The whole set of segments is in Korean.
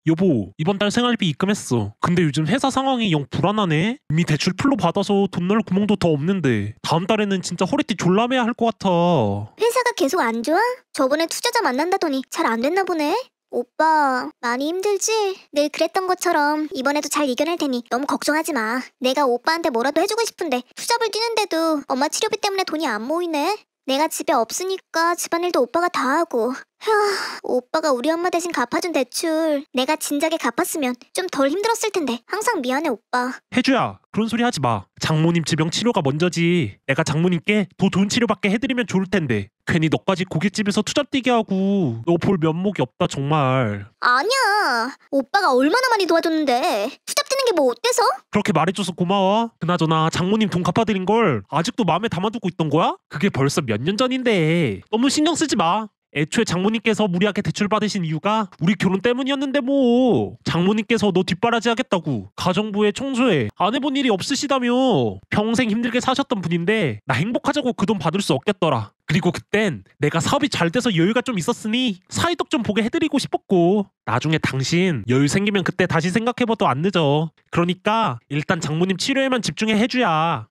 여보, 이번 달 생활비 입금했어. 근데 요즘 회사 상황이 영 불안하네. 이미 대출 풀로 받아서 돈 넣을 구멍도 더 없는데 다음 달에는 진짜 허리띠 졸라매야 할 것 같아. 회사가 계속 안 좋아? 저번에 투자자 만난다더니 잘 안 됐나 보네? 오빠, 많이 힘들지? 늘 그랬던 것처럼 이번에도 잘 이겨낼 테니 너무 걱정하지 마. 내가 오빠한테 뭐라도 해주고 싶은데 투잡을 뛰는데도 엄마 치료비 때문에 돈이 안 모이네. 내가 집에 없으니까 집안일도 오빠가 다 하고. 휴, 오빠가 우리 엄마 대신 갚아준 대출 내가 진작에 갚았으면 좀 덜 힘들었을 텐데 항상 미안해 오빠. 혜주야, 그런 소리 하지 마. 장모님 지병 치료가 먼저지. 내가 장모님께 더 좋은 치료받게 해드리면 좋을 텐데 괜히 너까지 고깃집에서 투잡 뛰게 하고 너 볼 면목이 없다 정말. 아니야, 오빠가 얼마나 많이 도와줬는데 투잡 뛰는 게 뭐 어때서? 그렇게 말해줘서 고마워. 그나저나 장모님 돈 갚아드린 걸 아직도 마음에 담아두고 있던 거야? 그게 벌써 몇 년 전인데 너무 신경 쓰지 마. 애초에 장모님께서 무리하게 대출 받으신 이유가 우리 결혼 때문이었는데 뭐. 장모님께서 너 뒷바라지 하겠다고 가정부에 청소에 안 해본 일이 없으시다며 평생 힘들게 사셨던 분인데 나 행복하자고 그 돈 받을 수 없겠더라. 그리고 그땐 내가 사업이 잘 돼서 여유가 좀 있었으니 사이덕 좀 보게 해드리고 싶었고 나중에 당신 여유 생기면 그때 다시 생각해봐도 안 늦어. 그러니까 일단 장모님 치료에만 집중해 해주야.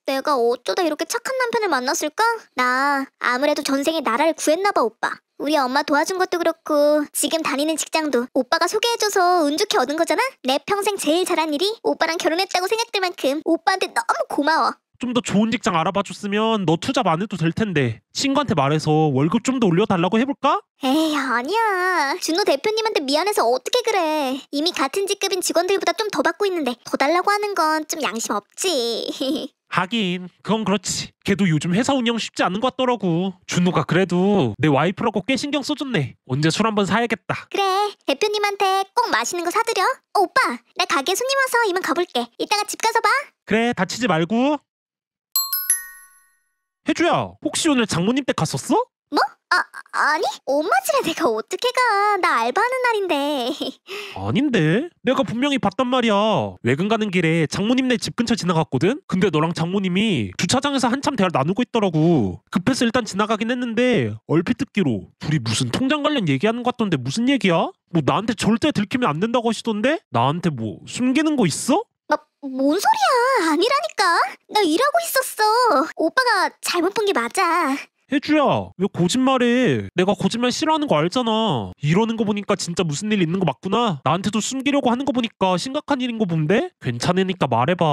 내가 어쩌다 이렇게 착한 남편을 만났을까? 나 아무래도 전생에 나라를 구했나봐 오빠. 우리 엄마 도와준 것도 그렇고 지금 다니는 직장도 오빠가 소개해줘서 운 좋게 얻은 거잖아? 내 평생 제일 잘한 일이 오빠랑 결혼했다고 생각될 만큼 오빠한테 너무 고마워. 좀 더 좋은 직장 알아봐줬으면 너 투잡 안 해도 될 텐데 친구한테 말해서 월급 좀 더 올려달라고 해볼까? 에이 아니야. 준호 대표님한테 미안해서 어떻게 그래. 이미 같은 직급인 직원들보다 좀 더 받고 있는데 더 달라고 하는 건 좀 양심 없지. 하긴 그건 그렇지. 걔도 요즘 회사 운영 쉽지 않은 것 같더라고. 준호가 그래도 내 와이프라고 꽤 신경 써줬네. 언제 술 한번 사야겠다. 그래, 대표님한테 꼭 맛있는 거 사드려. 오빠, 나 가게 손님 와서 이만 가볼게. 이따가 집 가서 봐. 그래, 다치지 말고. 혜주야, 혹시 오늘 장모님 댁 갔었어? 뭐? 아니? 엄마 집에 내가 어떻게 가. 나 알바하는 날인데. 아닌데? 내가 분명히 봤단 말이야. 외근 가는 길에 장모님네 집 근처 지나갔거든? 근데 너랑 장모님이 주차장에서 한참 대화를 나누고 있더라고. 급해서 일단 지나가긴 했는데 얼핏 듣기로 둘이 무슨 통장 관련 얘기하는 것 같던데 무슨 얘기야? 뭐 나한테 절대 들키면 안 된다고 하시던데? 나한테 뭐 숨기는 거 있어? 뭔 소리야. 아니라니까. 나 일하고 있었어. 오빠가 잘못 본 게 맞아. 혜주야, 왜 거짓말해? 내가 거짓말 싫어하는 거 알잖아. 이러는 거 보니까 진짜 무슨 일 있는 거 맞구나. 나한테도 숨기려고 하는 거 보니까 심각한 일인 거 본데? 괜찮으니까 말해봐.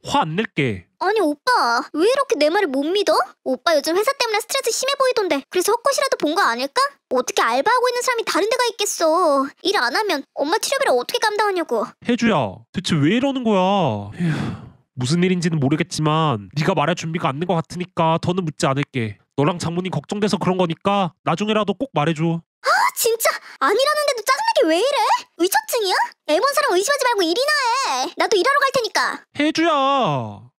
화 안 낼게. 아니 오빠, 왜 이렇게 내 말을 못 믿어? 오빠 요즘 회사 때문에 스트레스 심해 보이던데 그래서 헛것이라도 본 거 아닐까? 어떻게 알바하고 있는 사람이 다른 데가 있겠어. 일 안 하면 엄마 치료비를 어떻게 감당하냐고. 혜주야, 대체 왜 이러는 거야? 휴, 무슨 일인지는 모르겠지만 네가 말할 준비가 안 된 것 같으니까 더는 묻지 않을게. 너랑 장모님 걱정돼서 그런 거니까 나중에라도 꼭 말해줘. 진짜 아니라는데도 짜증나게 왜 이래? 의처증이야? 애먼 사람 의심하지 말고 일이나 해. 나도 일하러 갈 테니까. 혜주야.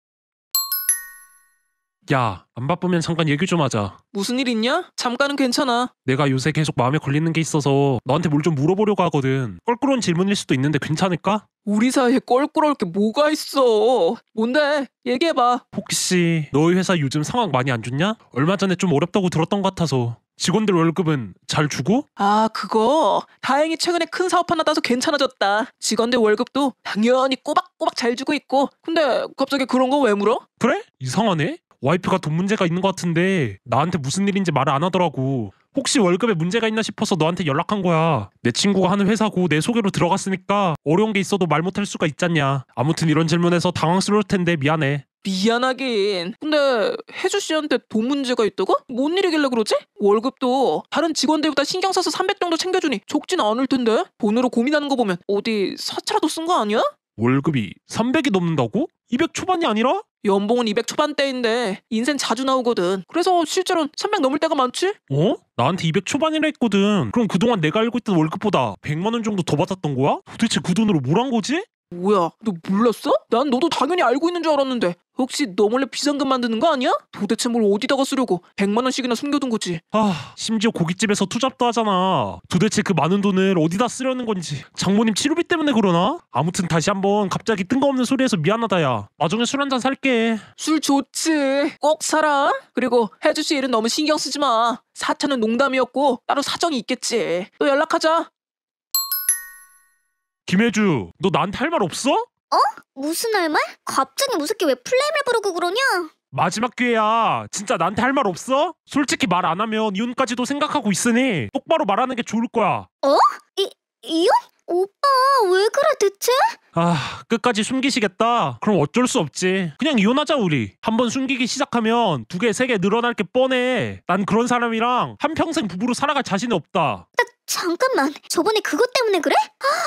야, 안 바쁘면 잠깐 얘기 좀 하자. 무슨 일 있냐? 잠깐은 괜찮아. 내가 요새 계속 마음에 걸리는 게 있어서 너한테 뭘 좀 물어보려고 하거든. 껄끄러운 질문일 수도 있는데 괜찮을까? 우리 사이에 껄끄러울 게 뭐가 있어. 뭔데? 얘기해봐. 혹시 너희 회사 요즘 상황 많이 안 좋냐? 얼마 전에 좀 어렵다고 들었던 것 같아서. 직원들 월급은 잘 주고? 아, 그거 다행히 최근에 큰 사업 하나 따서 괜찮아졌다. 직원들 월급도 당연히 꼬박꼬박 잘 주고 있고. 근데 갑자기 그런 거 왜 물어? 그래? 이상하네? 와이프가 돈 문제가 있는 것 같은데 나한테 무슨 일인지 말을 안 하더라고. 혹시 월급에 문제가 있나 싶어서 너한테 연락한 거야. 내 친구가 하는 회사고 내 소개로 들어갔으니까 어려운 게 있어도 말 못할 수가 있잖냐. 아무튼 이런 질문에서 당황스러울 텐데 미안해. 미안하긴. 근데 혜주 씨한테 돈 문제가 있다고? 뭔 일이길래 그러지? 월급도 다른 직원들보다 신경 써서 300 정도 챙겨주니 적진 않을 텐데? 돈으로 고민하는 거 보면 어디 사채라도 쓴 거 아니야? 월급이 300이 넘는다고? 200 초반이 아니라? 연봉은 200 초반대인데 인생 자주 나오거든. 그래서 실제로는 300 넘을 때가 많지? 어? 나한테 200 초반이라 했거든. 그럼 그동안 내가 알고 있던 월급보다 100만 원 정도 더 받았던 거야? 도대체 그 돈으로 뭘 한 거지? 뭐야, 너 몰랐어? 난 너도 당연히 알고 있는 줄 알았는데. 혹시 너 몰래 비상금 만드는 거 아니야? 도대체 뭘 어디다가 쓰려고 100만 원씩이나 숨겨둔 거지? 심지어 고깃집에서 투잡도 하잖아. 도대체 그 많은 돈을 어디다 쓰려는 건지. 장모님 치료비 때문에 그러나? 아무튼 다시 한번 갑자기 뜬금없는 소리해서 미안하다 야. 나중에 술 한잔 살게. 술 좋지. 꼭 사라. 그리고 혜주 씨 일은 너무 신경 쓰지 마. 사차는 농담이었고 따로 사정이 있겠지. 또 연락하자. 김혜주, 너 나한테 할 말 없어? 무슨 할 말? 갑자기 무섭게 왜 플레임을 부르고 그러냐? 마지막 기회야. 진짜 나한테 할 말 없어? 솔직히 말 안 하면 이혼까지도 생각하고 있으니 똑바로 말하는 게 좋을 거야. 이혼? 오빠 왜 그래 대체? 아, 끝까지 숨기시겠다? 그럼 어쩔 수 없지. 그냥 이혼하자 우리. 한번 숨기기 시작하면 2개, 3개 늘어날 게 뻔해. 난 그런 사람이랑 한평생 부부로 살아갈 자신이 없다. 잠깐만, 저번에 그것 때문에 그래?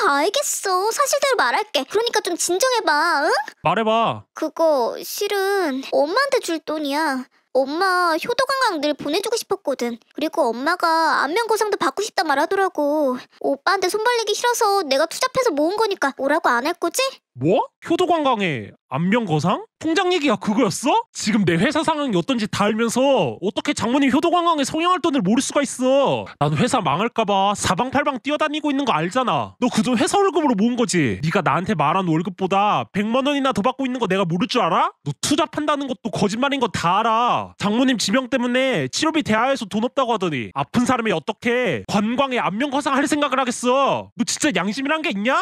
알겠어. 사실대로 말할게. 그러니까 좀 진정해봐, 응? 말해봐. 그거 실은 엄마한테 줄 돈이야. 엄마 효도관광 늘 보내주고 싶었거든. 그리고 엄마가 안면거상도 받고 싶다 말하더라고. 오빠한테 손 벌리기 싫어서 내가 투잡해서 모은 거니까 뭐라고 안 할 거지? 뭐? 효도관광에 안면거상? 통장 얘기가 그거였어? 지금 내 회사 상황이 어떤지 다 알면서 어떻게 장모님 효도관광에 성형할 돈을 모를 수가 있어. 난 회사 망할까봐 사방팔방 뛰어다니고 있는 거 알잖아. 너 그 돈 회사 월급으로 모은 거지. 네가 나한테 말한 월급보다 100만 원이나 더 받고 있는 거 내가 모를 줄 알아? 너 투잡한다는 것도 거짓말인 거 다 알아. 장모님 지병 때문에 치료비 대하해서 돈 없다고 하더니 아픈 사람이 어떻게 관광에 안면거상 할 생각을 하겠어. 너 진짜 양심이란 게 있냐?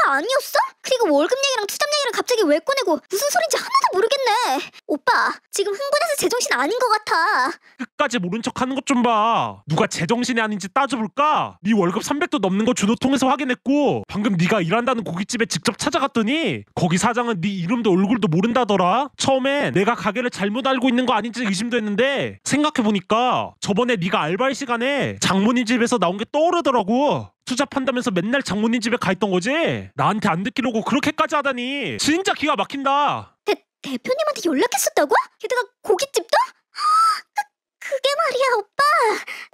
거 아니었어? 그리고 월급 얘기랑 투잡 얘기를 갑자기 왜 꺼내고 무슨 소린지 하나도 모르겠네. 오빠 지금 흥분해서 제정신 아닌 것 같아. 끝까지 모른 척 하는 것 좀 봐. 누가 제정신이 아닌지 따져볼까? 네 월급 300도 넘는 거 준호 통해서 확인했고 방금 네가 일한다는 고깃집에 직접 찾아갔더니 거기 사장은 네 이름도 얼굴도 모른다더라. 처음에 내가 가게를 잘못 알고 있는 거 아닌지 의심도 했는데 생각해보니까 저번에 네가 알바할 시간에 장모님 집에서 나온 게 떠오르더라고. 투잡한다면서 맨날 장모님 집에 가 있던 거지? 나한테 안 듣기려고 그렇게까지 하다니 진짜 기가 막힌다. 대표님한테 연락했었다고? 게다가 고깃집도? 그게 말이야 오빠.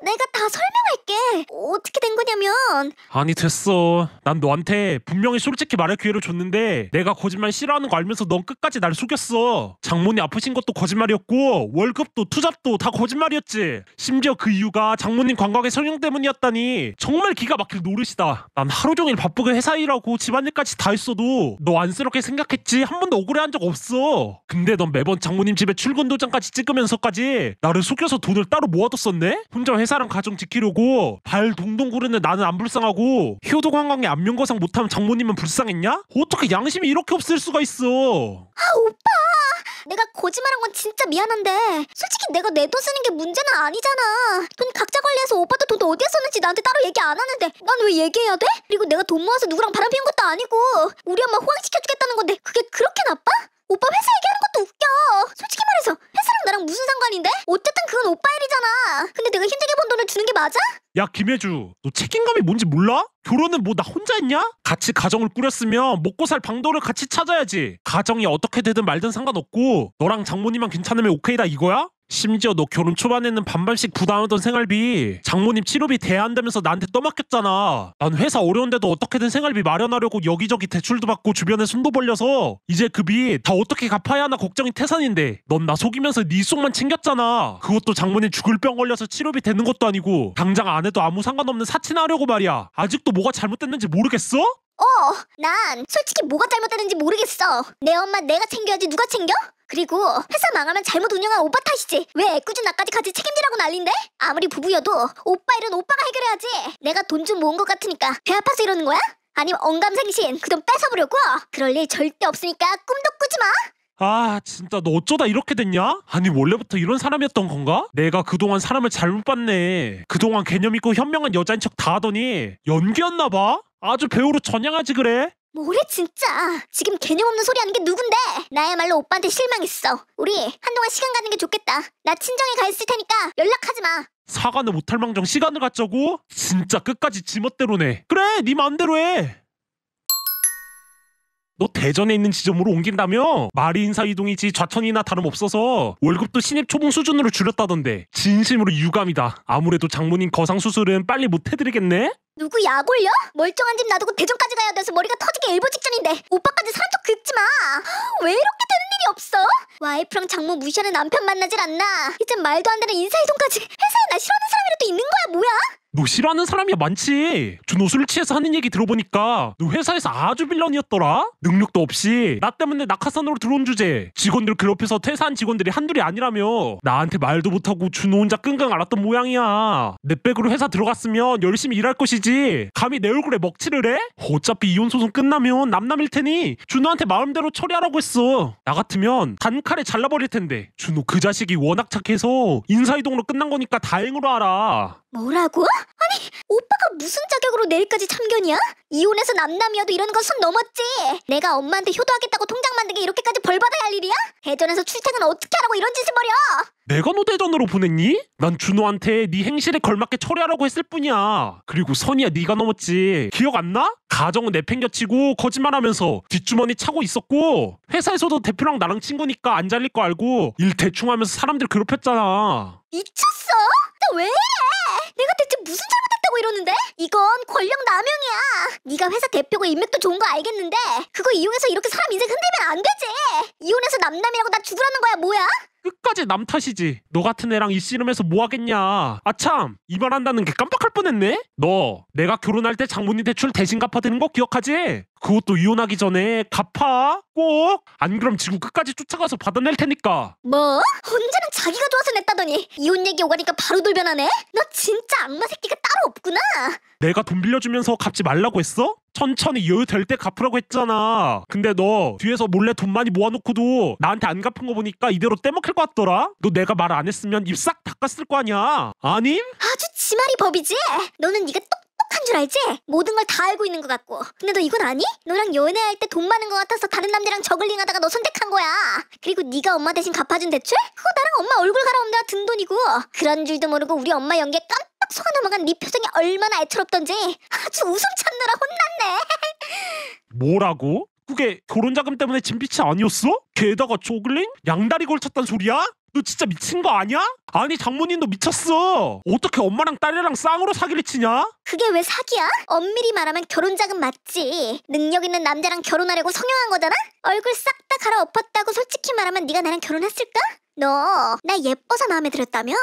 내가 다 설명할게. 어떻게 된 거냐면 아니 됐어. 난 너한테 분명히 솔직히 말할 기회를 줬는데 내가 거짓말 싫어하는 거 알면서 넌 끝까지 날 속였어. 장모님 아프신 것도 거짓말이었고 월급도 투잡도 다 거짓말이었지. 심지어 그 이유가 장모님 관광의 성형 때문이었다니 정말 기가 막힐 노릇이다. 난 하루 종일 바쁘게 회사 일하고 집안일까지 다 했어도 너 안쓰럽게 생각했지 한 번도 억울해한 적 없어. 근데 넌 매번 장모님 집에 출근 도장까지 찍으면서까지 나를 속여서 돈을 따로 모아뒀었네? 혼자 회사랑 가정 지키려고 발 동동 구르는 나는 안 불쌍하고 효도관광에 안면거상 못하면 장모님은 불쌍했냐? 어떻게 양심이 이렇게 없을 수가 있어. 오빠 내가 거짓말한 건 진짜 미안한데 솔직히 내가 내 돈 쓰는 게 문제는 아니잖아. 돈 각자 관리해서 오빠도 돈 어디에 썼는지 나한테 따로 얘기 안 하는데 난 왜 얘기해야 돼? 그리고 내가 돈 모아서 누구랑 바람 피운 것도 아니고 우리 엄마 호강시켜주겠다는 건데 그게 그렇게 나빠? 오빠 회사 얘기하는 것도 웃겨. 솔직히 말해서 회사랑 나랑 무슨 상관인데? 어쨌든 그건 오빠 일이잖아. 근데 내가 힘들게 번 돈을 주는 게 맞아? 야 김혜주, 너 책임감이 뭔지 몰라? 결혼은 뭐 나 혼자 했냐? 같이 가정을 꾸렸으면 먹고 살 방도를 같이 찾아야지. 가정이 어떻게 되든 말든 상관없고 너랑 장모님만 괜찮으면 오케이다 이거야? 심지어 너 결혼 초반에는 반반씩 부담하던 생활비 장모님 치료비 대야 한다면서 나한테 떠맡겼잖아. 난 회사 어려운데도 어떻게든 생활비 마련하려고 여기저기 대출도 받고 주변에 손도 벌려서 이제 그 빚 다 어떻게 갚아야 하나 걱정이 태산인데 넌 나 속이면서 네 속만 챙겼잖아. 그것도 장모님 죽을 병 걸려서 치료비 되는 것도 아니고 당장 안 해도 아무 상관없는 사치나려고 말이야. 아직도 뭐가 잘못됐는지 모르겠어? 난 솔직히 뭐가 잘못됐는지 모르겠어. 내 엄마 내가 챙겨야지 누가 챙겨? 그리고 회사 망하면 잘못 운영한 오빠 탓이지. 왜 애꿎은 나까지 같이 책임지라고 난린데? 아무리 부부여도 오빠 일은 오빠가 해결해야지. 내가 돈 좀 모은 것 같으니까 배 아파서 이러는 거야? 아니면 언감생신 그 돈 뺏어보려고? 그럴 일 절대 없으니까 꿈도 꾸지 마. 아 진짜 너 어쩌다 이렇게 됐냐? 아니 원래부터 이런 사람이었던 건가? 내가 그동안 사람을 잘못 봤네. 그동안 개념 있고 현명한 여자인 척 다 하더니 연기였나 봐? 아주 배우로 전향하지 그래? 뭐래 진짜. 지금 개념 없는 소리 하는 게 누군데? 나야말로 오빠한테 실망했어. 우리 한동안 시간 갖는 게 좋겠다. 나 친정에 가 있을 테니까 연락하지 마. 사과는 못할 망정 시간을 갖자고? 진짜 끝까지 지멋대로네. 그래 네 마음대로 해. 너 대전에 있는 지점으로 옮긴다며? 말이 인사이동이지 좌천이나 다름없어서 월급도 신입 초봉 수준으로 줄였다던데 진심으로 유감이다. 아무래도 장모님 거상 수술은 빨리 못 해드리겠네? 누구 약 올려? 멀쩡한 집 놔두고 대전까지 가야 돼서 머리가 터지기 일보 직전인데 오빠까지 사람 좀 긁지 마. 왜 이렇게 되는 일이 없어? 와이프랑 장모 무시하는 남편 만나질 않나? 이젠 말도 안 되는 인사이동까지. 회사에 나 싫어하는 사람이라도 있는 거야 뭐야? 너 싫어하는 사람이야 많지. 준호 술 취해서 하는 얘기 들어보니까 너 회사에서 아주 빌런이었더라. 능력도 없이 나 때문에 낙하산으로 들어온 주제. 직원들 괴롭혀서 퇴사한 직원들이 한둘이 아니라며. 나한테 말도 못하고 준호 혼자 끙끙 앓았던 모양이야. 내 백으로 회사 들어갔으면 열심히 일할 것이지. 감히 내 얼굴에 먹칠을 해? 어차피 이혼 소송 끝나면 남남일 테니 준호한테 마음대로 처리하라고 했어. 나 같으면 단칼에 잘라버릴 텐데. 준호 그 자식이 워낙 착해서 인사이동으로 끝난 거니까 다행으로 알아. 뭐라고? 아니, 오빠가 무슨 자격으로 내일까지 참견이야? 이혼해서 남남이어도 이러는 건 선 넘었지. 내가 엄마한테 효도하겠다고 통장 만들게 이렇게까지 벌 받아야 할 일이야? 대전에서 출퇴근 어떻게 하라고 이런 짓을 벌여? 내가 너 대전으로 보냈니? 난 준호한테 네 행실에 걸맞게 처리하라고 했을 뿐이야. 그리고 선이야 네가 넘었지. 기억 안 나? 가정은 내팽겨치고 거짓말하면서 뒷주머니 차고 있었고 회사에서도 대표랑 나랑 친구니까 안 잘릴 거 알고 일 대충 하면서 사람들 괴롭혔잖아. 미쳤어? 나 왜 이래? 내가 대체 무슨 잘못했다고 이러는데? 이건 권력 남용이야. 네가 회사 대표고 인맥도 좋은 거 알겠는데 그거 이용해서 이렇게 사람 인생 흔들면 안 되지. 이혼해서 남남이라고 나 죽으라는 거야 뭐야? 끝까지 남 탓이지. 너 같은 애랑 이 씨름해서 뭐 하겠냐. 아참 이 말 한다는 게 깜빡할 뻔했네. 너 내가 결혼할 때 장모님 대출 대신 갚아드는 거 기억하지? 그것도 이혼하기 전에 갚아 꼭. 안 그럼 지구 끝까지 쫓아가서 받아낼 테니까. 뭐? 언제는 자기가 좋아서 냈다더니 이혼 얘기 오가니까 바로 돌변하네? 너 진짜 악마 새끼가 따로 없구나. 내가 돈 빌려주면서 갚지 말라고 했어? 천천히 여유 될 때 갚으라고 했잖아. 근데 너 뒤에서 몰래 돈 많이 모아놓고도 나한테 안 갚은 거 보니까 이대로 떼먹힐 것 같더라? 너 내가 말 안 했으면 입 싹 닦았을 거 아니야? 아님? 아주 지말이 법이지? 너는 네가 똑똑한 줄 알지? 모든 걸 다 알고 있는 것 같고. 근데 너 이건 아니? 너랑 연애할 때 돈 많은 것 같아서 다른 남자랑 저글링 하다가 너 선택한 거야. 그리고 네가 엄마 대신 갚아준 대출? 그거 나랑 엄마 얼굴 갈아엎느라 든 돈이고. 그런 줄도 모르고 우리 엄마 연기에 깜빡 속아 넘어간 네 표정이 얼마나 애처롭던지 아주 웃음 참느라 혼났네. 뭐라고? 그게 결혼자금 때문에 진 빚이 아니었어? 게다가 조글링? 양다리 걸쳤단 소리야? 너 진짜 미친 거 아니야? 아니 장모님도 미쳤어. 어떻게 엄마랑 딸이랑 쌍으로 사기를 치냐? 그게 왜 사기야? 엄밀히 말하면 결혼자금 맞지. 능력 있는 남자랑 결혼하려고 성형한 거잖아? 얼굴 싹 다 갈아엎었다고 솔직히 말하면 네가 나랑 결혼했을까? 너 나 예뻐서 마음에 들었다며?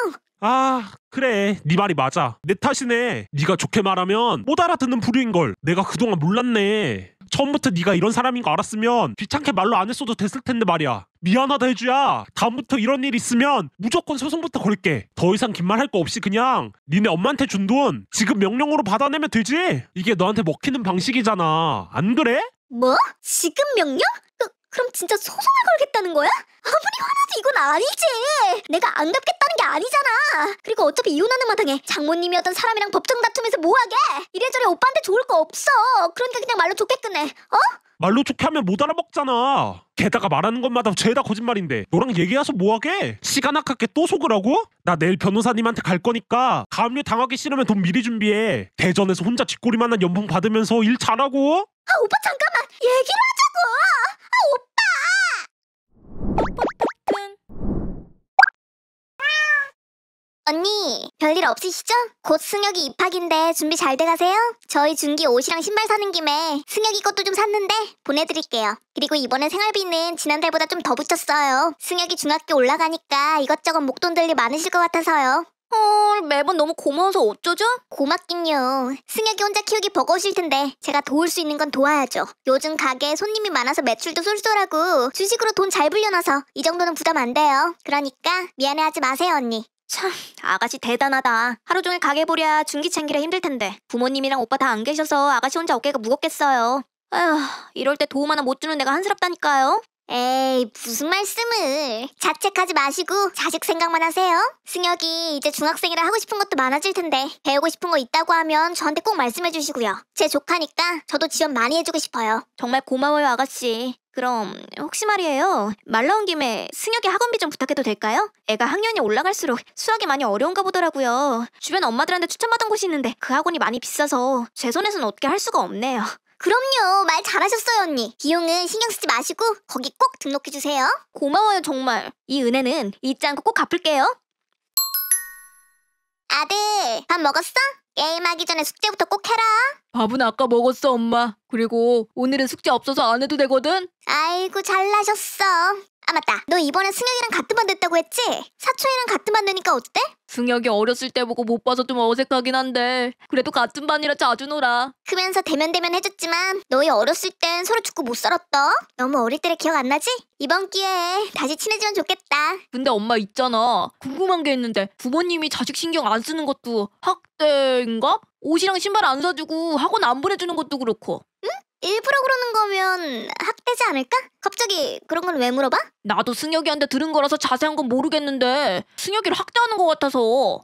아 그래 네 말이 맞아. 내 탓이네. 네가 좋게 말하면 못 알아듣는 부류인걸. 내가 그동안 몰랐네. 처음부터 네가 이런 사람인 거 알았으면 귀찮게 말로 안 했어도 됐을 텐데 말이야. 미안하다 해주야. 다음부터 이런 일 있으면 무조건 소송부터 걸게. 더 이상 긴 말 할 거 없이 그냥 니네 엄마한테 준 돈 지금 명령으로 받아내면 되지. 이게 너한테 먹히는 방식이잖아. 안 그래? 뭐? 지금 명령? 그럼 진짜 소송을 걸겠다는 거야? 아무리 화나도 이건 아니지. 내가 안 갚겠다는 게 아니잖아. 그리고 어차피 이혼하는 마당에 장모님이었던 사람이랑 법정 다툼에서 뭐하게. 이래저래 오빠한테 좋을 거 없어. 그러니까 그냥 말로 좋게 끝내. 어? 말로 좋게 하면 못 알아먹잖아. 게다가 말하는 것마다 죄다 거짓말인데 너랑 얘기해서 뭐하게? 시간 아깝게 또 속으라고? 나 내일 변호사님한테 갈 거니까 가압류 당하기 싫으면 돈 미리 준비해. 대전에서 혼자 쥐꼬리만한 연봉 받으면서 일 잘하고. 아 오빠 잠깐만 얘기를 하자고. 아 오빠. 언니, 별일 없으시죠? 곧 승혁이 입학인데 준비 잘 돼가세요? 저희 준기 옷이랑 신발 사는 김에 승혁이 것도 좀 샀는데 보내드릴게요. 그리고 이번에 생활비는 지난달보다 좀 더 붙였어요. 승혁이 중학교 올라가니까 이것저것 목돈 들 일 많으실 것 같아서요. 매번 너무 고마워서 어쩌죠? 고맙긴요. 승혁이 혼자 키우기 버거우실 텐데 제가 도울 수 있는 건 도와야죠. 요즘 가게에 손님이 많아서 매출도 쏠쏠하고 주식으로 돈 잘 불려놔서 이 정도는 부담 안 돼요. 그러니까 미안해하지 마세요 언니. 참 아가씨 대단하다. 하루 종일 가게 보랴 중기 챙기랴 힘들 텐데 부모님이랑 오빠 다 안 계셔서 아가씨 혼자 어깨가 무겁겠어요. 아휴 이럴 때 도움 하나 못 주는 내가 한스럽다니까요. 에이 무슨 말씀을. 자책하지 마시고 자식 생각만 하세요. 승혁이 이제 중학생이라 하고 싶은 것도 많아질 텐데 배우고 싶은 거 있다고 하면 저한테 꼭 말씀해 주시고요. 제 조카니까 저도 지원 많이 해주고 싶어요. 정말 고마워요 아가씨. 그럼 혹시 말이에요. 말 나온 김에 승혁이 학원비 좀 부탁해도 될까요? 애가 학년이 올라갈수록 수학이 많이 어려운가 보더라고요. 주변 엄마들한테 추천받은 곳이 있는데 그 학원이 많이 비싸서 제 손에서는 어떻게 할 수가 없네요. 그럼요. 말 잘하셨어요 언니. 비용은 신경 쓰지 마시고 거기 꼭 등록해주세요. 고마워요 정말. 이 은혜는 잊지 않고 꼭 갚을게요. 아들 밥 먹었어? 게임하기 전에 숙제부터 꼭 해라. 밥은 아까 먹었어 엄마. 그리고 오늘은 숙제 없어서 안 해도 되거든. 아이고 잘나셨어. 아 맞다. 너 이번에 승혁이랑 같은 반 됐다고 했지? 사촌이랑 같은 반 되니까 어때? 승혁이 어렸을 때 보고 못 봐서 좀 어색하긴 한데 그래도 같은 반이라 자주 놀아. 크면서 대면대면 해줬지만 너희 어렸을 땐 서로 죽고 못 살았다. 너무 어릴 때를 기억 안 나지? 이번 기회에 다시 친해지면 좋겠다. 근데 엄마 있잖아. 궁금한 게 있는데 부모님이 자식 신경 안 쓰는 것도 학대인가? 옷이랑 신발 안 사주고 학원 안 보내주는 것도 그렇고. 일부러 그러는 거면 학대지 않을까? 갑자기 그런 건 왜 물어봐? 나도 승혁이한테 들은 거라서 자세한 건 모르겠는데 승혁이를 학대하는 것 같아서.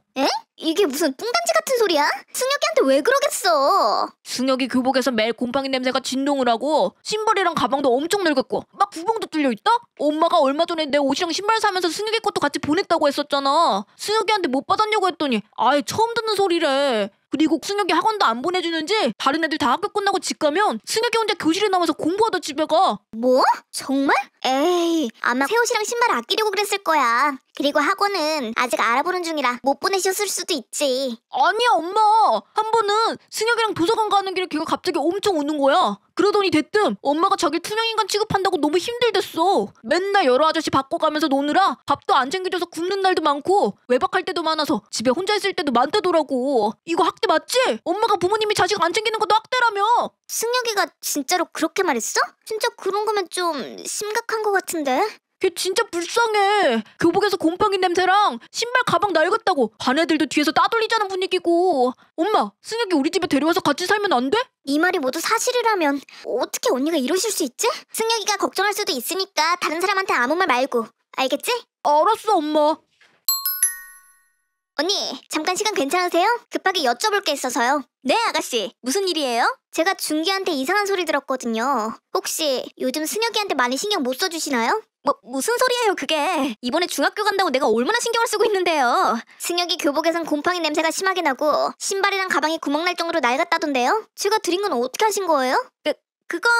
이게 무슨 뚱딴지 같은 소리야? 승혁이한테 왜 그러겠어? 승혁이 교복에서 매일 곰팡이 냄새가 진동을 하고 신발이랑 가방도 엄청 늙었고 막 구멍도 뚫려 있다? 엄마가 얼마 전에 내 옷이랑 신발 사면서 승혁이 것도 같이 보냈다고 했었잖아. 승혁이한테 못 받았냐고 했더니 아예 처음 듣는 소리래. 그리고 승혁이 학원도 안 보내주는지 다른 애들 다 학교 끝나고 집 가면 승혁이 혼자 교실에 남아서 공부하다 집에 가. 뭐? 정말? 에이, 아마 새 옷이랑 신발 아끼려고 그랬을 거야. 그리고 학원은 아직 알아보는 중이라 못 보내셨을 수도 있지. 아니야 엄마. 한 번은 승혁이랑 도서관 가는 길에 걔가 갑자기 엄청 우는 거야. 그러더니 대뜸 엄마가 자기를 투명인간 취급한다고 너무 힘들댔어. 맨날 여러 아저씨 바꿔가면서 노느라 밥도 안 챙겨줘서 굶는 날도 많고 외박할 때도 많아서 집에 혼자 있을 때도 많다더라고. 이거 학대 맞지? 엄마가 부모님이 자식 안 챙기는 것도 학대라며. 승혁이가 진짜로 그렇게 말했어? 진짜 그런 거면 좀 심각한 거 같은데? 걔 진짜 불쌍해. 교복에서 곰팡이 냄새랑 신발 가방 낡았다고 반 애들도 뒤에서 따돌리자는 분위기고. 엄마, 승혁이 우리 집에 데려와서 같이 살면 안 돼? 이 말이 모두 사실이라면 어떻게 언니가 이러실 수 있지? 승혁이가 걱정할 수도 있으니까 다른 사람한테 아무 말 말고. 알겠지? 알았어 엄마. 언니, 잠깐 시간 괜찮으세요? 급하게 여쭤볼 게 있어서요. 네, 아가씨. 무슨 일이에요? 제가 준기한테 이상한 소리 들었거든요. 혹시 요즘 승혁이한테 많이 신경 못 써주시나요? 무슨 소리예요 그게. 이번에 중학교 간다고 내가 얼마나 신경을 쓰고 있는데요. 승혁이 교복에선 곰팡이 냄새가 심하게 나고 신발이랑 가방이 구멍날 정도로 낡았다던데요. 제가 드린 건 어떻게 하신 거예요? 그건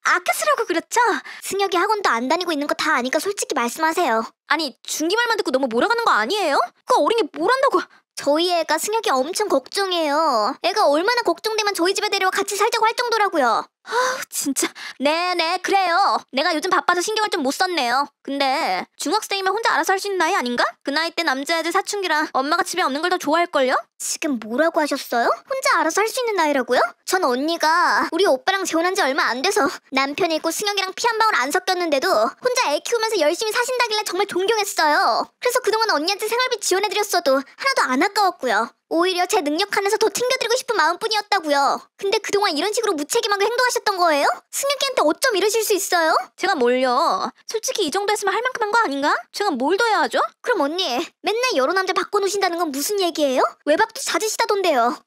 아껴 쓰라고 그렇죠? 승혁이 학원도 안 다니고 있는 거 다 아니까 솔직히 말씀하세요. 아니 준기 말만 듣고 너무 몰아가는 거 아니에요? 그 어린이 뭘 안다고. 저희 애가 승혁이 엄청 걱정해요. 애가 얼마나 걱정되면 저희 집에 데려와 같이 살자고 할 정도라고요. 아우 진짜. 네네 그래요. 내가 요즘 바빠서 신경을 좀 못 썼네요. 근데 중학생이면 혼자 알아서 할 수 있는 나이 아닌가? 그 나이 때 남자애들 사춘기라 엄마가 집에 없는 걸 더 좋아할걸요? 지금 뭐라고 하셨어요? 혼자 알아서 할 수 있는 나이라고요? 전 언니가 우리 오빠랑 재혼한 지 얼마 안 돼서 남편이 있고 승혁이랑 피 한 방울 안 섞였는데도 혼자 애 키우면서 열심히 사신다길래 정말 존경했어요. 그래서 그동안 언니한테 생활비 지원해드렸어도 하나도 안 아까웠고요. 오히려 제 능력 안에서 더 챙겨드리고 싶은 마음뿐이었다고요. 근데 그동안 이런 식으로 무책임하게 행동하셨던 거예요? 승혁이한테 어쩜 이러실 수 있어요? 제가 뭘요? 솔직히 이 정도 했으면 할 만큼 한 거 아닌가? 제가 뭘 더 해야 하죠? 그럼 언니, 맨날 여러 남자 바꿔놓으신다는 건 무슨 얘기예요? 외박도 잦으시다던데요.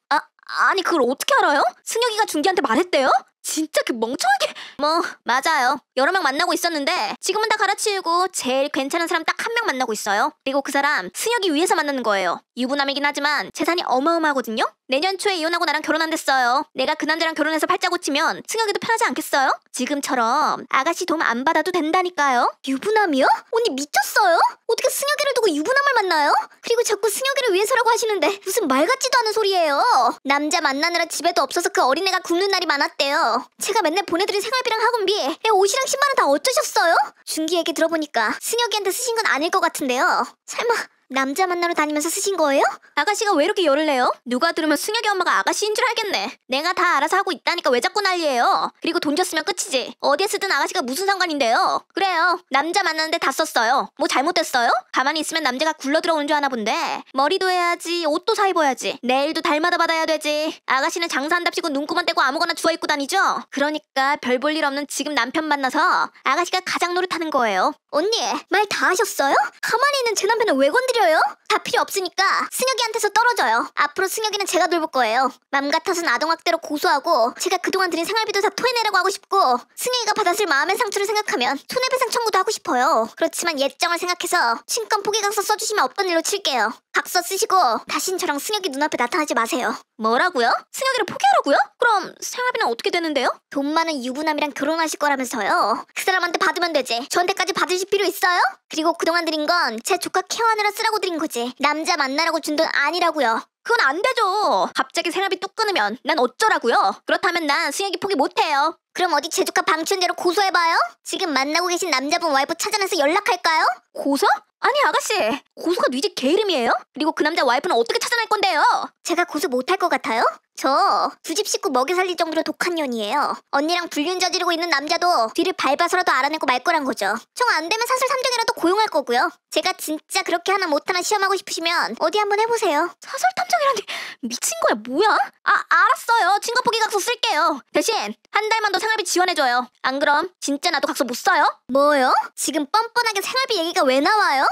아니 그걸 어떻게 알아요? 승혁이가 준기한테 말했대요? 진짜 그 멍청하게. 뭐 맞아요. 여러 명 만나고 있었는데 지금은 다 갈아치우고 제일 괜찮은 사람 딱 한 명 만나고 있어요. 그리고 그 사람 승혁이 위해서 만나는 거예요. 유부남이긴 하지만 재산이 어마어마하거든요. 내년 초에 이혼하고 나랑 결혼한댔어요. 내가 그 남자랑 결혼해서 팔자 고치면 승혁이도 편하지 않겠어요? 지금처럼 아가씨 도움 안 받아도 된다니까요. 유부남이요? 언니 미쳤어요? 어떻게 승혁이를 두고 유부남을 만나요? 그리고 자꾸 승혁이를 위해서라고 하시는데 무슨 말 같지도 않은 소리예요. 남자 만나느라 집에도 없어서 그 어린애가 굶는 날이 많았대요. 제가 맨날 보내드린 생활비랑 학원비, 애 옷이랑 신발은 다 어쩌셨어요? 준기 얘기 들어보니까 승혁이한테 쓰신 건 아닐 것 같은데요. 설마 남자 만나러 다니면서 쓰신 거예요? 아가씨가 왜 이렇게 열을 내요? 누가 들으면 승혁이 엄마가 아가씨인 줄 알겠네. 내가 다 알아서 하고 있다니까 왜 자꾸 난리예요? 그리고 돈 줬으면 끝이지. 어디에 쓰든 아가씨가 무슨 상관인데요? 그래요. 남자 만나는데 다 썼어요. 뭐 잘못됐어요? 가만히 있으면 남자가 굴러 들어오는 줄 아나 본데 머리도 해야지, 옷도 사 입어야지, 내일도 달마다 받아야 되지. 아가씨는 장사한답시고 눈구만 떼고 아무거나 주워 입고 다니죠? 그러니까 별 볼 일 없는 지금 남편 만나서 아가씨가 가장 노릇하는 거예요. 언니, 말 다 하셨어요? 가만히 있는 제 남편은 왜 건드려요? 다 필요 없으니까 승혁이한테서 떨어져요. 앞으로 승혁이는 제가 돌볼 거예요. 맘 같아서는 아동학대로 고소하고 제가 그동안 드린 생활비도 다 토해내라고 하고 싶고 승혁이가 받았을 마음의 상처를 생각하면 손해배상 청구도 하고 싶어요. 그렇지만 예정을 생각해서 친권 포기각서 써주시면 없던 일로 칠게요. 각서 쓰시고 다신 저랑 승혁이 눈앞에 나타나지 마세요. 뭐라고요? 승혁이를 포기하라고요? 그럼 생활비는 어떻게 되는데요? 돈 많은 유부남이랑 결혼하실 거라면서요. 그 사람한테 받으면 되지. 저한테까지 받으실 필요 있어요? 그리고 그동안 드린 건 제 조카 케어하느라 쓰라고 드린 거지. 남자 만나라고 준 돈 아니라고요. 그건 안 되죠. 갑자기 생활비 뚝 끊으면 난 어쩌라고요? 그렇다면 난 승혁이 포기 못해요. 그럼 어디 제주가 방치원대로 고소해봐요? 지금 만나고 계신 남자분 와이프 찾아내서 연락할까요? 고소? 아니 아가씨, 고소가 네 집 개 이름이에요? 그리고 그 남자 와이프는 어떻게 찾아낼 건데요? 제가 고소 못할 것 같아요? 저 두 집 식구 먹여 살릴 정도로 독한 년이에요. 언니랑 불륜 저지르고 있는 남자도 뒤를 밟아서라도 알아내고 말 거란 거죠. 정 안 되면 사설 3정이라도 고용할 거고요. 제가 진짜 그렇게 하나 못하나 시험하고 싶으시면 어디 한번 해보세요. 사설 탐정이라니 미친 거야 뭐야? 알았어요. 친구 포기 각서 쓸게요. 대신 한 달만 더 생활비 지원해줘요. 안 그럼 진짜 나도 각서 못 써요? 뭐요? 지금 뻔뻔하게 생활비 얘기가 왜 나와요?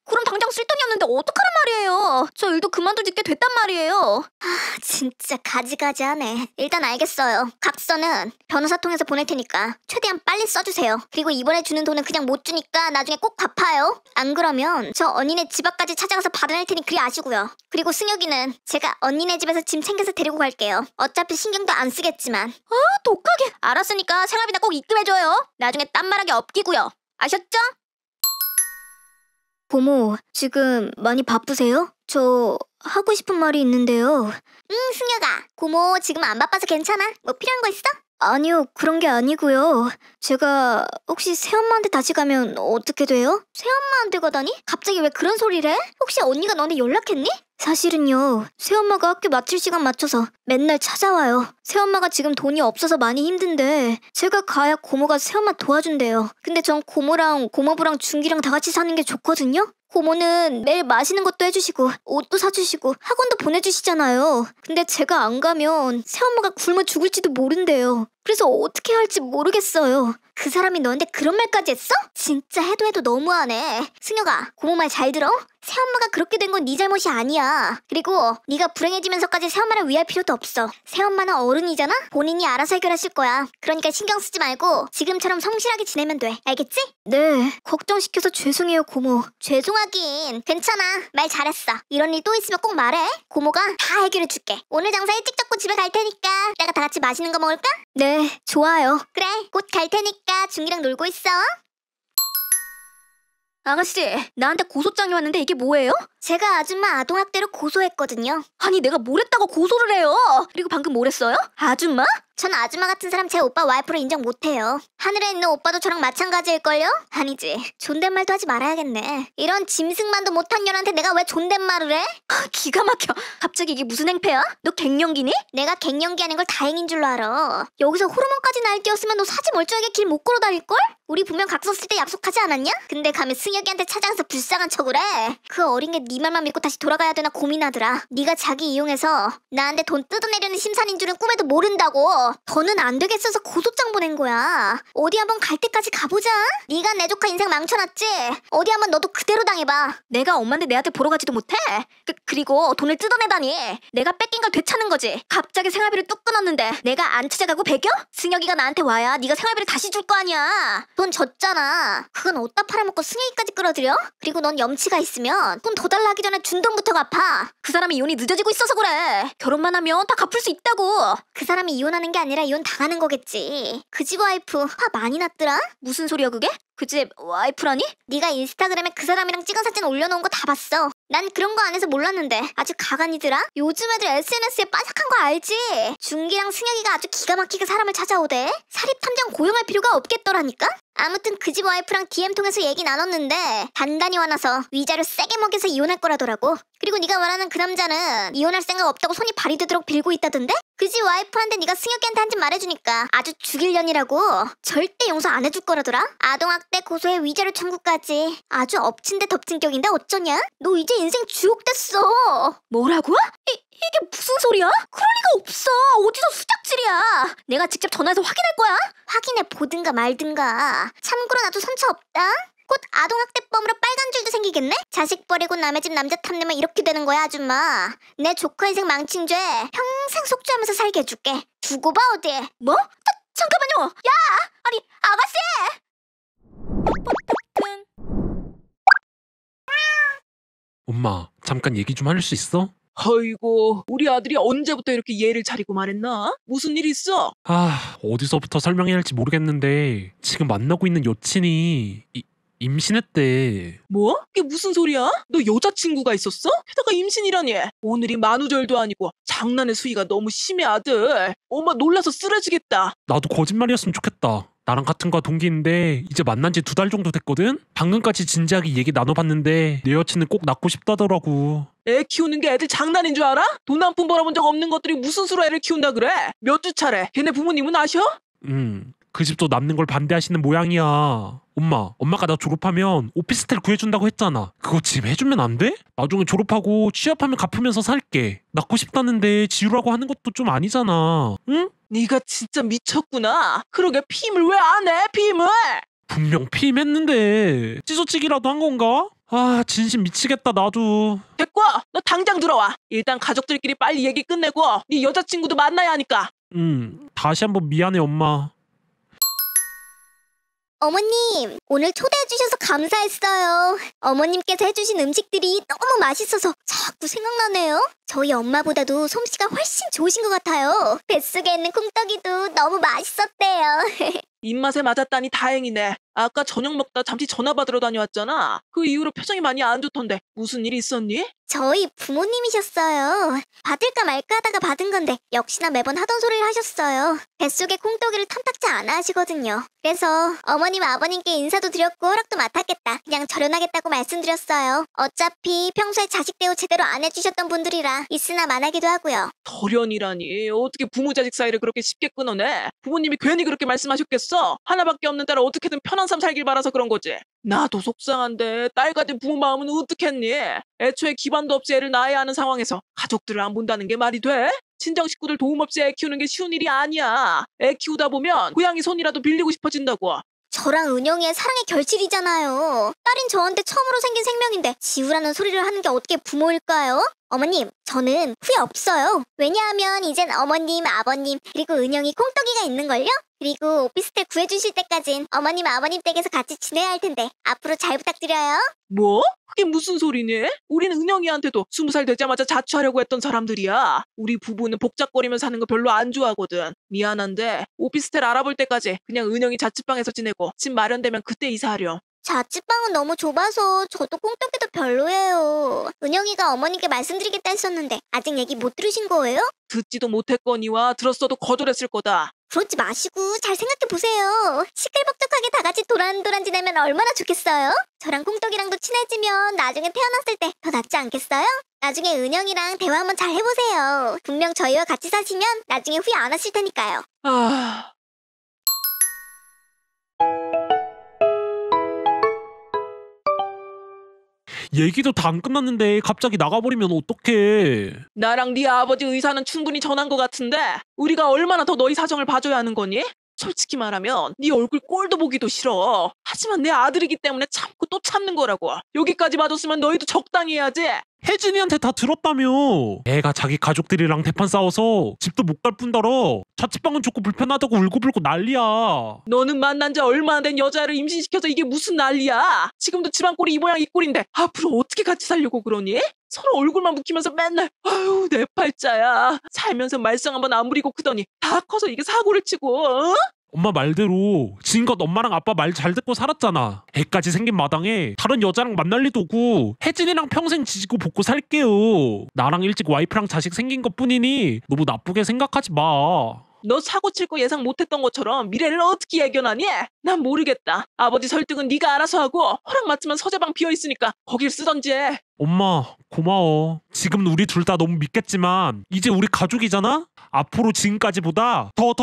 그럼 당장 쓸 돈이 없는데 어떡하란 말이에요. 저 일도 그만둘 짓게 됐단 말이에요. 진짜 가지가지하네. 일단 알겠어요. 각서는 변호사 통해서 보낼 테니까 최대한 빨리 써주세요. 그리고 이번에 주는 돈은 그냥 못 주니까 나중에 꼭 갚아요. 안 그러면 저 언니네 집 앞까지 찾아가서 받아낼 테니 그리 아시고요. 그리고 승혁이는 제가 언니네 집에서 짐 챙겨서 데리고 갈게요. 어차피 신경도 안 쓰겠지만. 독하게. 알았으니까 생활비나 꼭 입금해줘요. 나중에 딴 말하기 없기고요. 아셨죠? 고모, 지금 많이 바쁘세요? 저 하고 싶은 말이 있는데요. 승혁아. 고모 지금 안 바빠서 괜찮아? 뭐 필요한 거 있어? 아니요, 그런 게 아니고요. 제가 혹시 새엄마한테 다시 가면 어떻게 돼요? 새엄마한테 가다니? 갑자기 왜 그런 소리를 해? 혹시 언니가 너한테 연락했니? 사실은요, 새엄마가 학교 마칠 시간 맞춰서 맨날 찾아와요. 새엄마가 지금 돈이 없어서 많이 힘든데 제가 가야 고모가 새엄마 도와준대요. 근데 전 고모랑 고모부랑 준기랑 다 같이 사는 게 좋거든요? 고모는 매일 맛있는 것도 해주시고 옷도 사주시고 학원도 보내주시잖아요. 근데 제가 안 가면 새엄마가 굶어 죽을지도 모른대요. 그래서 어떻게 할지 모르겠어요. 그 사람이 너한테 그런 말까지 했어? 진짜 해도 너무하네. 승혁아, 고모 말 잘 들어? 새엄마가 그렇게 된 건 네 잘못이 아니야. 그리고 네가 불행해지면서까지 새엄마를 위할 필요도 없어. 새엄마는 어른이잖아? 본인이 알아서 해결하실 거야. 그러니까 신경 쓰지 말고 지금처럼 성실하게 지내면 돼. 알겠지? 네, 걱정시켜서 죄송해요, 고모. 죄송하긴 괜찮아. 말 잘했어. 이런 일 또 있으면 꼭 말해. 고모가 다 해결해줄게. 오늘 장사 일찍 잡고 집에 갈 테니까 이따가 다 같이 맛있는 거 먹을까? 네, 좋아요. 그래, 곧 갈 테니까 준기랑 놀고 있어. 아가씨, 나한테 고소장이 왔는데 이게 뭐예요? 제가 아줌마 아동학대로 고소했거든요. 아니 내가 뭘 했다고 고소를 해요? 그리고 방금 뭘 했어요? 아줌마? 전 아줌마 같은 사람 제 오빠 와이프로 인정 못해요. 하늘에 있는 오빠도 저랑 마찬가지일걸요? 아니지. 존댓말도 하지 말아야겠네. 이런 짐승만도 못한 년한테 내가 왜 존댓말을 해? 기가 막혀. 갑자기 이게 무슨 행패야? 너 갱년기니? 내가 갱년기 하는 걸 다행인 줄로 알아. 여기서 호르몬까지 날뛰었으면 너 사지 멀쩡하게 길 못 걸어 다닐걸? 우리 분명 각서 쓸 때 약속하지 않았냐? 근데 감히 승혁이한테 찾아가서 불쌍한 척을 해. 그 어린 게 네 말만 믿고 다시 돌아가야 되나 고민하더라. 네가 자기 이용해서 나한테 돈 뜯어내려는 심산인 줄은 꿈에도 모른다고. 더는 안 되겠어서 고소장 보낸 거야. 어디 한번 갈 때까지 가보자. 네가 내 조카 인생 망쳐놨지? 어디 한번 너도 그대로 당해봐. 내가 엄마인데 내한테 보러 가지도 못해? 그리고 돈을 뜯어내다니. 내가 뺏긴 걸 되찾는 거지. 갑자기 생활비를 뚝 끊었는데 내가 안 찾아가고 배겨? 승혁이가 나한테 와야 네가 생활비를 다시 줄 거 아니야. 돈 줬잖아. 그건 어디다 팔아먹고 승혁이까지 끌어들여? 그리고 넌 염치가 있으면 돈 더 달라 하기 전에 준 돈부터 갚아. 그 사람이 이혼이 늦어지고 있어서 그래. 결혼만 하면 다 갚을 수 있다고. 그 사람이 이혼하는 게 아니라 이혼 당하는 거겠지. 그 집 와이프 화 많이 났더라? 무슨 소리야 그게? 그 집 와이프라니? 네가 인스타그램에 그 사람이랑 찍은 사진 올려놓은 거 다 봤어. 난 그런 거 안 해서 몰랐는데 아주 가관이더라? 요즘 애들 SNS에 빠삭한 거 알지? 준기랑 승혁이가 아주 기가 막히게 사람을 찾아오대. 사립탐정 고용할 필요가 없겠더라니까? 아무튼 그 집 와이프랑 DM 통해서 얘기 나눴는데 단단히 화나서 위자료 세게 먹여서 이혼할 거라더라고. 그리고 네가 말하는 그 남자는 이혼할 생각 없다고 손이 발이 되도록 빌고 있다던데? 그 집 와이프한테 네가 승혁이한테 한 짓 말해주니까 아주 죽일 년이라고. 절대 용서 안 해줄 거라더라. 아동학대 고소에 위자료 청구까지. 아주 엎친 데 덮친 격인데 어쩌냐? 너 이제 인생 주옥됐어. 뭐라고? 이게 무슨 소리야? 그럴 리가 없어. 어디서 수작질이야. 내가 직접 전화해서 확인할 거야. 확인해 보든가 말든가. 참고로 나도 선처 없다. 곧 아동학대범으로 빨간 줄도 생기겠네? 자식 버리고 남의 집 남자 탐내면 이렇게 되는 거야 아줌마. 내 조카 인생 망친 죄 평생 속죄하면서 살게 해줄게. 두고 봐 어디. 뭐? 잠깐만요. 야! 아니 아가씨! 엄마, 잠깐 얘기 좀 할 수 있어? 아이고, 우리 아들이 언제부터 이렇게 예를 차리고 말했나? 무슨 일 있어? 어디서부터 설명해야 할지 모르겠는데 지금 만나고 있는 여친이 임신했대. 뭐? 그게 무슨 소리야? 너 여자친구가 있었어? 게다가 임신이라니. 오늘이 만우절도 아니고 장난의 수위가 너무 심해 아들. 엄마 놀라서 쓰러지겠다. 나도 거짓말이었으면 좋겠다. 나랑 같은 과 동기인데 이제 만난 지 2달 정도 됐거든? 방금까지 진지하게 얘기 나눠봤는데 내 여친은 꼭 낳고 싶다더라고. 애 키우는 게 애들 장난인 줄 알아? 돈 한 푼 벌어본 적 없는 것들이 무슨 수로 애를 키운다 그래? 몇 주 차례? 걔네 부모님은 아셔? 그 집도 낳는 걸 반대하시는 모양이야. 엄마가 나 졸업하면 오피스텔 구해준다고 했잖아. 그거 집 해주면 안 돼? 나중에 졸업하고 취업하면 갚으면서 살게. 낳고 싶다는데 지우라고 하는 것도 좀 아니잖아. 응? 네가 진짜 미쳤구나. 그러게 피임을 왜 안 해? 피임을! 분명 피임했는데 찢어지기라도 한 건가? 아 진심 미치겠다 나도. 됐고, 너 당장 들어와. 일단 가족들끼리 빨리 얘기 끝내고 네 여자친구도 만나야 하니까. 다시 한번 미안해 엄마. 어머님, 오늘 초대해주셔서 감사했어요. 어머님께서 해주신 음식들이 너무 맛있어서 자꾸 생각나네요. 저희 엄마보다도 솜씨가 훨씬 좋으신 것 같아요. 뱃속에 있는 콩떡이도 너무 맛있었대요. 입맛에 맞았다니 다행이네. 아까 저녁 먹다 잠시 전화 받으러 다녀왔잖아. 그 이후로 표정이 많이 안 좋던데 무슨 일 있었니? 저희 부모님이셨어요. 받을까 말까 하다가 받은 건데 역시나 매번 하던 소리를 하셨어요. 뱃속에 콩떡이를 탐탁지 않아 하시거든요. 그래서 어머님 아버님께 인사도 드렸고 허락도 맡았겠다. 그냥 절연하겠다고 말씀드렸어요. 어차피 평소에 자식 대우 제대로 안 해주셨던 분들이라 있으나 마나기도 하고요. 절연이라니 어떻게 부모 자식 사이를 그렇게 쉽게 끊어내? 부모님이 괜히 그렇게 말씀하셨겠어? 하나밖에 없는 딸을 어떻게든 편한 삶 살길 바라서 그런 거지. 나도 속상한데 딸 같은 부모 마음은 어떻겠니? 애초에 기반도 없이 애를 낳아야 하는 상황에서 가족들을 안 본다는 게 말이 돼? 친정 식구들 도움 없이 애 키우는 게 쉬운 일이 아니야. 애 키우다 보면 고양이 손이라도 빌리고 싶어진다고. 저랑 은영이의 사랑의 결실이잖아요. 딸인 저한테 처음으로 생긴 생명인데 지우라는 소리를 하는 게 어떻게 부모일까요? 어머님, 저는 후회 없어요. 왜냐하면 이젠 어머님, 아버님, 그리고 은영이 콩떡이가 있는걸요? 그리고 오피스텔 구해주실 때까진 어머님, 아버님 댁에서 같이 지내야 할 텐데 앞으로 잘 부탁드려요. 뭐? 그게 무슨 소리니? 우린 은영이한테도 20살 되자마자 자취하려고 했던 사람들이야. 우리 부부는 복잡거리며 사는 거 별로 안 좋아하거든. 미안한데 오피스텔 알아볼 때까지 그냥 은영이 자취방에서 지내고 집 마련되면 그때 이사하렴. 자취방은 너무 좁아서 저도 콩떡이도 별로예요. 은영이가 어머님께 말씀드리겠다 했었는데 아직 얘기 못 들으신 거예요? 듣지도 못했거니와 들었어도 거절했을 거다. 그러지 마시고 잘 생각해보세요. 시끌벅적하게 다 같이 도란도란 지내면 얼마나 좋겠어요? 저랑 콩떡이랑도 친해지면 나중에 태어났을 때 더 낫지 않겠어요? 나중에 은영이랑 대화 한번 잘 해보세요. 분명 저희와 같이 사시면 나중에 후회 안 하실 테니까요. 아... 얘기도 다 안 끝났는데 갑자기 나가버리면 어떡해. 나랑 네 아버지 의사는 충분히 전한 것 같은데 우리가 얼마나 더 너희 사정을 봐줘야 하는 거니? 솔직히 말하면 네 얼굴 꼴도 보기도 싫어. 하지만 내 아들이기 때문에 참고 또 참는 거라고. 여기까지 봐줬으면 너희도 적당히 해야지. 혜진이한테 다 들었다며. 애가 자기 가족들이랑 대판 싸워서 집도 못 갈 뿐더러 자취방은 좋고 불편하다고 울고불고 난리야. 너는 만난 지 얼마 안 된 여자를 임신시켜서 이게 무슨 난리야. 지금도 집안 꼴이 이 모양 이 꼴인데 앞으로 어떻게 같이 살려고 그러니? 서로 얼굴만 묵히면서 맨날 아유 내 팔자야. 살면서 말썽 한번 안 부리고 크더니 다 커서 이게 사고를 치고 어? 엄마 말대로 지금껏 엄마랑 아빠 말 잘 듣고 살았잖아. 애까지 생긴 마당에 다른 여자랑 만날 리도 없고 혜진이랑 평생 지지고 볶고 살게요. 나랑 일찍 와이프랑 자식 생긴 것뿐이니 너무 나쁘게 생각하지 마. 너 사고 칠 거 예상 못했던 것처럼 미래를 어떻게 예견하니? 난 모르겠다. 아버지 설득은 네가 알아서 하고 허락 맞으면 서재방 비어있으니까 거길 쓰던지 해. 엄마 고마워. 지금 우리 둘 다 너무 믿겠지만 이제 우리 가족이잖아? 앞으로 지금까지보다 더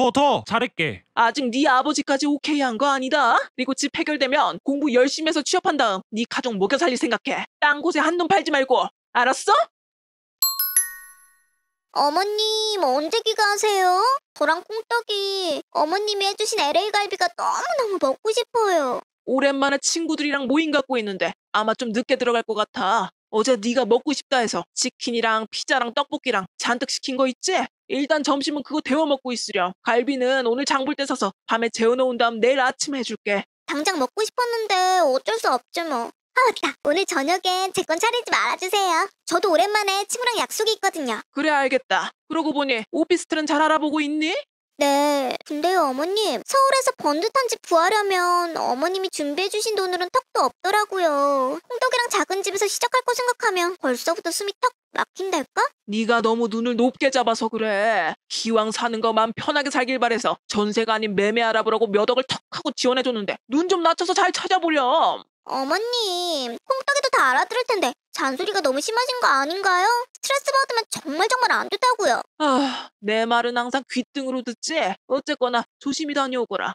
잘할게. 아직 네 아버지까지 오케이 한 거 아니다. 그리고 집 해결되면 공부 열심히 해서 취업한 다음 네 가족 먹여 살릴 생각해. 딴 곳에 한눈 팔지 말고. 알았어? 어머님 언제 귀가하세요? 저랑 콩떡이 어머님이 해주신 LA 갈비가 너무너무 먹고 싶어요. 오랜만에 친구들이랑 모임 갖고 있는데 아마 좀 늦게 들어갈 것 같아. 어제 네가 먹고 싶다 해서 치킨이랑 피자랑 떡볶이랑 잔뜩 시킨 거 있지? 일단 점심은 그거 데워 먹고 있으렴. 갈비는 오늘 장볼 때 사서 밤에 재워놓은 다음 내일 아침에 해줄게. 당장 먹고 싶었는데 어쩔 수 없죠 뭐. 아 맞다. 오늘 저녁엔 제 건 차리지 말아주세요. 저도 오랜만에 친구랑 약속이 있거든요. 그래 알겠다. 그러고 보니 오피스텔은 잘 알아보고 있니? 네. 근데요, 어머님. 서울에서 번듯한 집 구하려면 어머님이 준비해주신 돈으로는 턱도 없더라고요. 홍덕이랑 작은 집에서 시작할 거 생각하면 벌써부터 숨이 턱 막힌달까? 네가 너무 눈을 높게 잡아서 그래. 기왕 사는 거 마음 편하게 살길 바래서 전세가 아닌 매매 알아보라고 몇 억을 턱 하고 지원해줬는데 눈 좀 낮춰서 잘 찾아보렴. 어머님, 홍떡이도 다 알아들을 텐데 잔소리가 너무 심하신 거 아닌가요? 스트레스 받으면 정말 안 좋다고요. 아, 내 말은 항상 귓등으로 듣지? 어쨌거나 조심히 다녀오거라.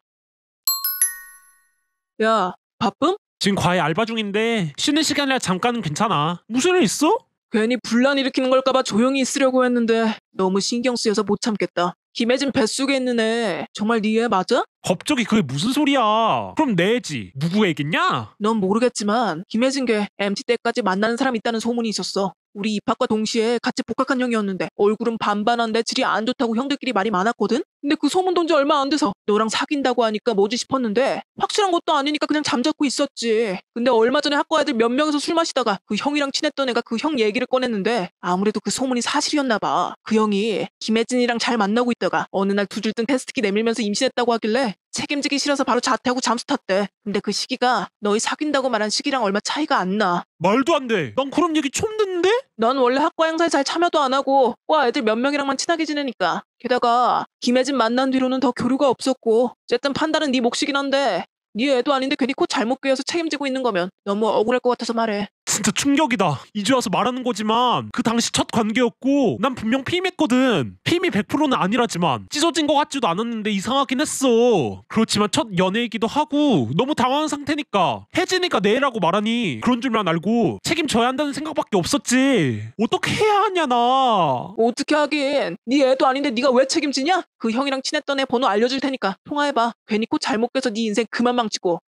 야, 바쁨? 지금 과외 알바 중인데 쉬는 시간이라 잠깐은 괜찮아. 무슨 일 있어? 괜히 분란 일으키는 걸까봐 조용히 있으려고 했는데 너무 신경 쓰여서 못 참겠다. 김혜진 뱃속에 있는 애 정말 네 애 맞아? 갑자기 그게 무슨 소리야? 그럼 내 애지. 누구 애겠냐? 넌 모르겠지만 김혜진 걔 MT 때까지 만나는 사람 있다는 소문이 있었어. 우리 입학과 동시에 같이 복학한 형이었는데 얼굴은 반반한데 질이 안 좋다고 형들끼리 말이 많았거든? 근데 그 소문 돈 지 얼마 안 돼서 너랑 사귄다고 하니까 뭐지 싶었는데 확실한 것도 아니니까 그냥 잠자코 있었지. 근데 얼마 전에 학과 애들 몇 명이서 술 마시다가 그 형이랑 친했던 애가 그 형 얘기를 꺼냈는데 아무래도 그 소문이 사실이었나 봐. 그 형이 김혜진이랑 잘 만나고 있다가 어느 날 두 줄 뜬 테스트기 내밀면서 임신했다고 하길래 책임지기 싫어서 바로 자퇴하고 잠수 탔대. 근데 그 시기가 너희 사귄다고 말한 시기랑 얼마 차이가 안 나. 말도 안 돼. 난 그런 얘기 처음 듣는데? 넌 원래 학과 행사에 잘 참여도 안 하고 과 애들 몇 명이랑만 친하게 지내니까. 게다가 김혜진 만난 뒤로는 더 교류가 없었고 어쨌든 판단은 네 몫이긴 한데 네 애도 아닌데 괜히 코 잘못 꿰어서 책임지고 있는 거면 너무 억울할 것 같아서 말해. 진짜 충격이다. 이제 와서 말하는 거지만 그 당시 첫 관계였고 난 분명 피임했거든. 피임이 100%는 아니라지만 찢어진 것 같지도 않았는데 이상하긴 했어. 그렇지만 첫 연애이기도 하고 너무 당황한 상태니까 혜진이가 내 애라고 말하니 그런 줄만 알고 책임져야 한다는 생각밖에 없었지. 어떻게 해야 하냐 나. 어떻게 하긴. 네 애도 아닌데 네가 왜 책임지냐? 그 형이랑 친했던 애 번호 알려줄 테니까 통화해봐. 괜히 코 잘못 꿰서 네 인생 그만 망치고.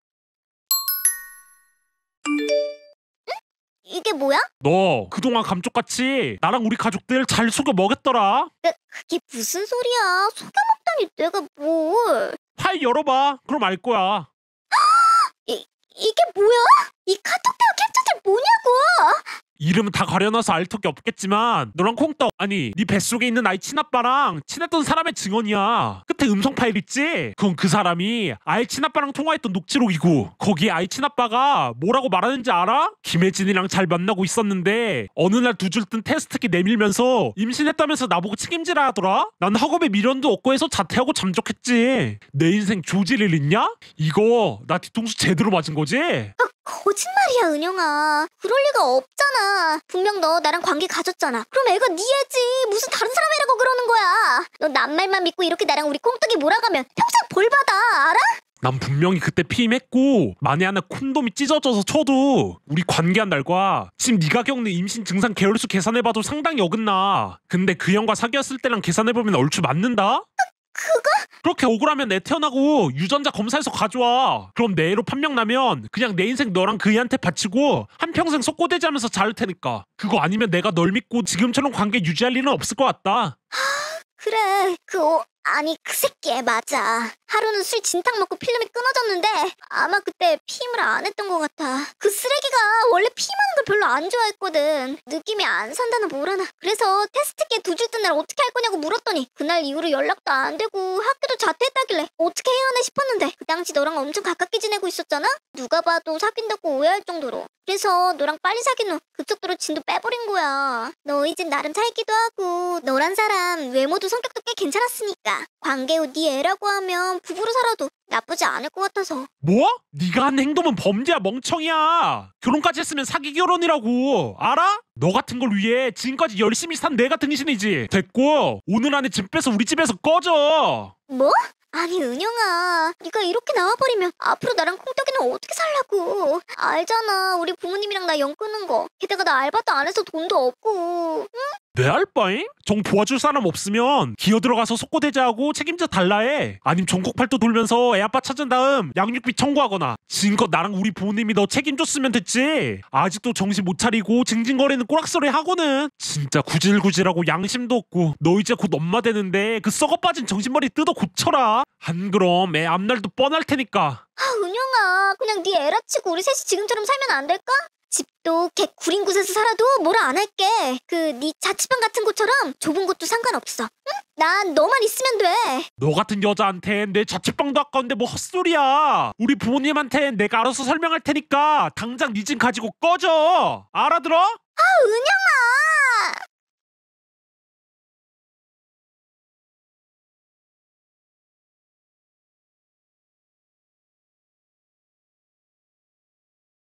이게 뭐야? 너 그동안 감쪽같이 나랑 우리 가족들 잘 속여 먹였더라. 그게 무슨 소리야? 속여먹다니 내가 뭘? 파일 열어봐. 그럼 알 거야. 이게 뭐야? 이 카톡대화 캡처들 뭐냐고? 이름은 다 가려놔서 알 턱이 없겠지만 너랑 콩떡 아니 네 뱃속에 있는 아이 친아빠랑 친했던 사람의 증언이야. 끝에 음성 파일 있지? 그건 그 사람이 아이 친아빠랑 통화했던 녹취록이고 거기에 아이 친아빠가 뭐라고 말하는지 알아? 김혜진이랑 잘 만나고 있었는데 어느 날 두 줄 뜬 테스트기 내밀면서 임신했다면서 나보고 책임지라 하더라? 난 학업에 미련도 없고 해서 자퇴하고 잠적했지. 내 인생 조지를 잊냐? 이거 나 뒤통수 제대로 맞은 거지? 거짓말이야, 은영아. 그럴 리가 없잖아. 분명 너 나랑 관계 가졌잖아. 그럼 애가 네 애지. 무슨 다른 사람 애라고 그러는 거야. 너 남말만 믿고 이렇게 나랑 우리 꽁떡이 몰아가면 평생 벌 받아. 알아? 난 분명히 그때 피임했고 만에 하나 콘돔이 찢어져서 쳐도 우리 관계한 날과 지금 네가 겪는 임신 증상 개월수 계산해봐도 상당히 어긋나. 근데 그 형과 사귀었을 때랑 계산해보면 얼추 맞는다? 그거? 그렇게 억울하면 애 태어나고 유전자 검사해서 가져와. 그럼 내 애로 판명 나면 그냥 내 인생 너랑 그 애한테 바치고 한평생 속고대지 하면서 자를 테니까. 그거 아니면 내가 널 믿고 지금처럼 관계 유지할 일은 없을 것 같다. 그래. 아니 그 새끼 맞아. 하루는 술 진탕 먹고 필름이 끊어졌는데 아마 그때 피임을 안 했던 것 같아. 그 쓰레기가 원래 피임하는 걸 별로 안 좋아했거든. 느낌이 안 산다나 뭐라나. 그래서 테스트기에 두 줄 뜬 날 어떻게 할 거냐고 물었더니 그날 이후로 연락도 안 되고 학교도 자퇴했다길래 어떻게 해야 하나 싶었는데 그 당시 너랑 엄청 가깝게 지내고 있었잖아? 누가 봐도 사귄다고 오해할 정도로. 그래서 너랑 빨리 사귄 후 급속도로 진도 빼버린 거야. 너 이제 나름 살기도 하고 너란 사람 외모도 성격도 꽤 괜찮았으니까 관계 후 네 애라고 하면 부부로 살아도 나쁘지 않을 것 같아서. 뭐? 네가 한 행동은 범죄야 멍청이야. 결혼까지 했으면 사기 결혼이라고. 알아? 너 같은 걸 위해 지금까지 열심히 산 내가 등신이지. 됐고 오늘 안에 집 빼서 우리 집에서 꺼져. 뭐? 아니 은영아, 네가 이렇게 나와버리면 앞으로 나랑 콩떡이는 어떻게 살라고. 알잖아 우리 부모님이랑 나 연 끊은 거. 게다가 나 알바도 안 해서 돈도 없고. 응? 내 알바잉? 정 도와줄 사람 없으면 기어 들어가서 속고대자하고 책임져 달라 해. 아님 전국팔도 돌면서 애 아빠 찾은 다음 양육비 청구하거나. 지금껏 나랑 우리 부모님이 너 책임줬으면 됐지. 아직도 정신 못 차리고 징징거리는 꼬락서리 하고는. 진짜 구질구질하고 양심도 없고. 너 이제 곧 엄마 되는데 그 썩어빠진 정신머리 뜯어 고쳐라. 안 그럼 애 앞날도 뻔할 테니까. 은영아, 그냥 네 애라 치고 우리 셋이 지금처럼 살면 안 될까? 집도 개 구린 곳에서 살아도 뭐라 안 할게. 그 네 자취방 같은 곳처럼 좁은 곳도 상관없어. 응? 난 너만 있으면 돼. 너 같은 여자한텐 내 자취방도 아까운데 뭐 헛소리야. 우리 부모님한텐 내가 알아서 설명할 테니까 당장 네 짐 가지고 꺼져. 알아들어? 은영아!